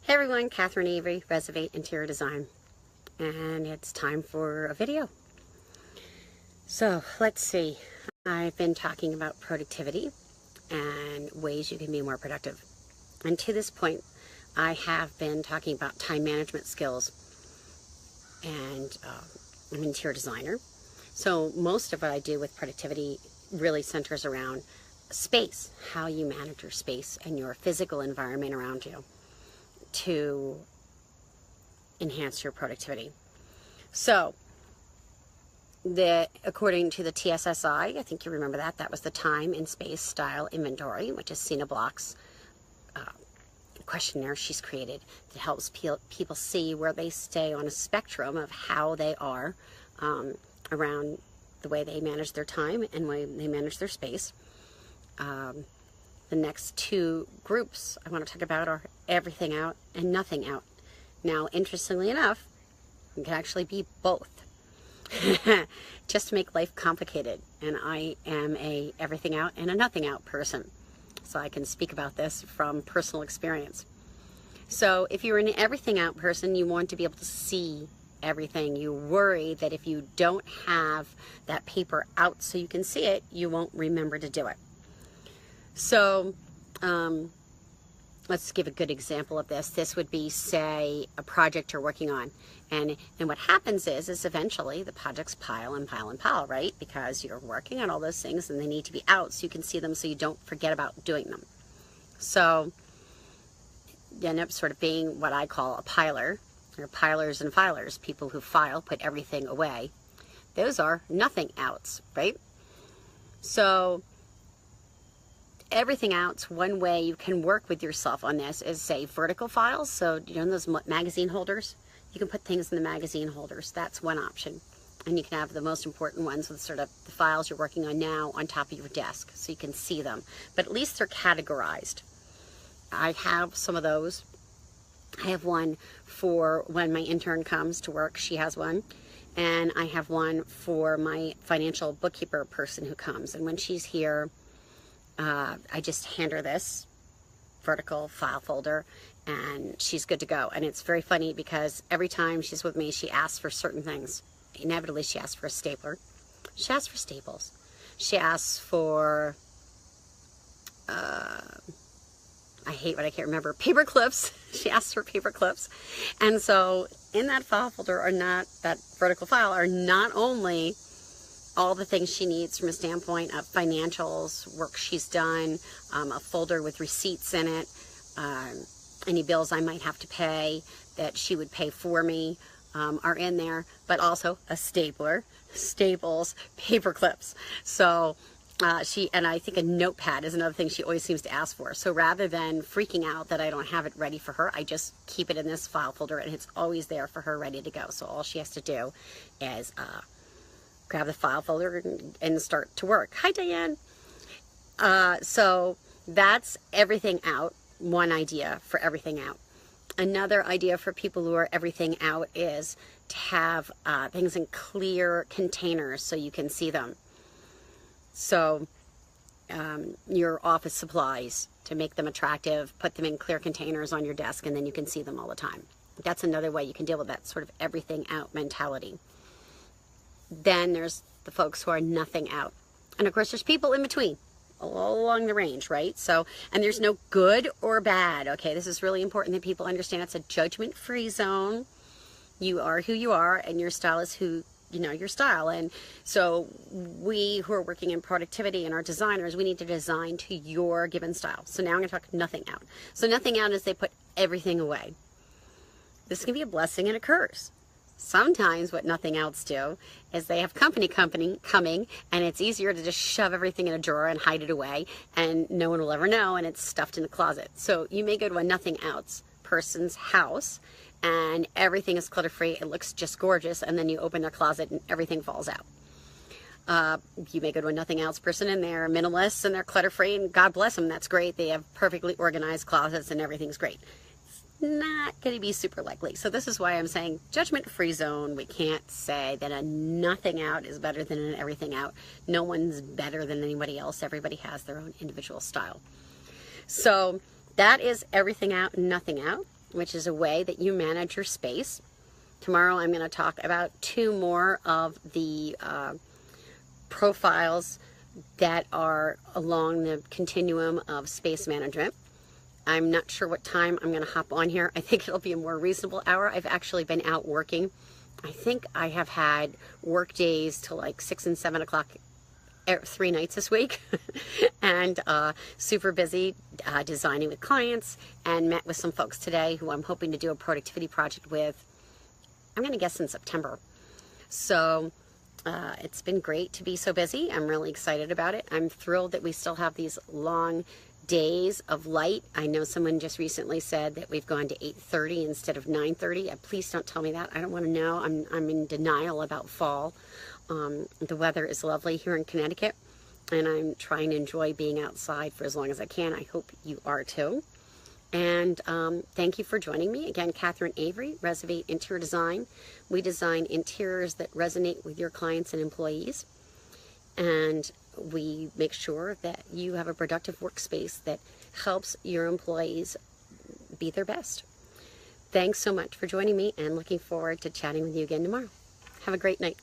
Hey everyone, Catherine Avery, Reservate Interior Design, and it's time for a video. So let's see, I've been talking about productivity and ways you can be more productive. And to this point, I have been talking about time management skills, and I'm an interior designer. So most of what I do with productivity really centers around space, how you manage your space and your physical environment around you to enhance your productivity. So according to the TSSI, I think you remember that was the Time and Space Style Inventory, which is Sina Block's questionnaire she's created that helps people see where they stay on a spectrum of how they are around the way they manage their time and way they manage their space. The next two groups I want to talk about are everything out and nothing out. Now, interestingly enough, it can actually be both, just to make life complicated. And I am a everything out and a nothing out person, so I can speak about this from personal experience. So if you're an everything out person, you want to be able to see everything. You worry that if you don't have that paper out so you can see it, you won't remember to do it. So let's give a good example of this. This would be, say, a project you're working on. And what happens is eventually the projects pile and pile and pile, right? Because you're working on all those things and they need to be out so you can see them so you don't forget about doing them. So you end up sort of being what I call a piler, or pilers and filers, people who file, put everything away. Those are nothing outs, right? So everything out's one way you can work with yourself on this is, say, vertical files. So you know those magazine holders? You can put things in the magazine holders. That's one option. And you can have the most important ones with sort of the files you're working on now on top of your desk so you can see them. But at least they're categorized. I have some of those. I have one for when my intern comes to work. She has one. And I have one for my financial bookkeeper person who comes. And when she's here, I just hand her this vertical file folder and she's good to go. And it's very funny because every time she's with me, she asks for certain things. Inevitably, she asks for a stapler. She asks for staples. She asks for, I hate what I can't remember, paper clips. She asks for paper clips. And so in that file folder or not, that vertical file are not only all the things she needs from a standpoint of financials, work she's done, a folder with receipts in it, any bills I might have to pay that she would pay for me are in there, but also a stapler, staples, paper clips. So and I think a notepad is another thing she always seems to ask for. So rather than freaking out that I don't have it ready for her, I just keep it in this file folder and it's always there for her ready to go. So all she has to do is grab the file folder and start to work. Hi, Diane. So that's everything out. One idea for everything out. Another idea for people who are everything out is to have things in clear containers so you can see them. So your office supplies, to make them attractive, put them in clear containers on your desk and then you can see them all the time. That's another way you can deal with that sort of everything out mentality. Then there's the folks who are nothing out. And of course, there's people in between, all along the range, right? So, and there's no good or bad, okay? This is really important that people understand it's a judgment-free zone. You are who you are, and your style is who, you know, your style. And so we who are working in productivity and our designers, we need to design to your given style. So now I'm going to talk nothing out. So nothing out is they put everything away. This can be a blessing and a curse. Sometimes what nothing outs do is they have company coming and it's easier to just shove everything in a drawer and hide it away and no one will ever know and it's stuffed in the closet. So you may go to a nothing outs person's house and everything is clutter-free, it looks just gorgeous, and then you open their closet and everything falls out. You may go to a nothing outs person and they're minimalists and they're clutter-free and God bless them, that's great. They have perfectly organized closets and everything's great. Not going to be super likely. So this is why I'm saying judgment-free zone. We can't say that a nothing out is better than an everything out. No one's better than anybody else. Everybody has their own individual style. So that is everything out and nothing out. which is a way that you manage your space. Tomorrow I'm going to talk about 2 more of the profiles that are along the continuum of space management. I'm not sure what time I'm going to hop on here. I think it'll be a more reasonable hour. I've actually been out working. I think I have had work days till like 6 and 7 o'clock 3 nights this week and super busy designing with clients, and met with some folks today who I'm hoping to do a productivity project with, I'm going to guess in September. So it's been great to be so busy. I'm really excited about it. I'm thrilled that we still have these long days of light. I know someone just recently said that we've gone to 8:30 instead of 9:30. Please don't tell me that. I don't want to know. I'm in denial about fall. The weather is lovely here in Connecticut, and I'm trying to enjoy being outside for as long as I can. I hope you are too. And thank you for joining me. Again, Catherine Avery, Resovate Interior Design. We design interiors that resonate with your clients and employees. And we make sure that you have a productive workspace that helps your employees be their best. Thanks so much for joining me, and looking forward to chatting with you again tomorrow. Have a great night.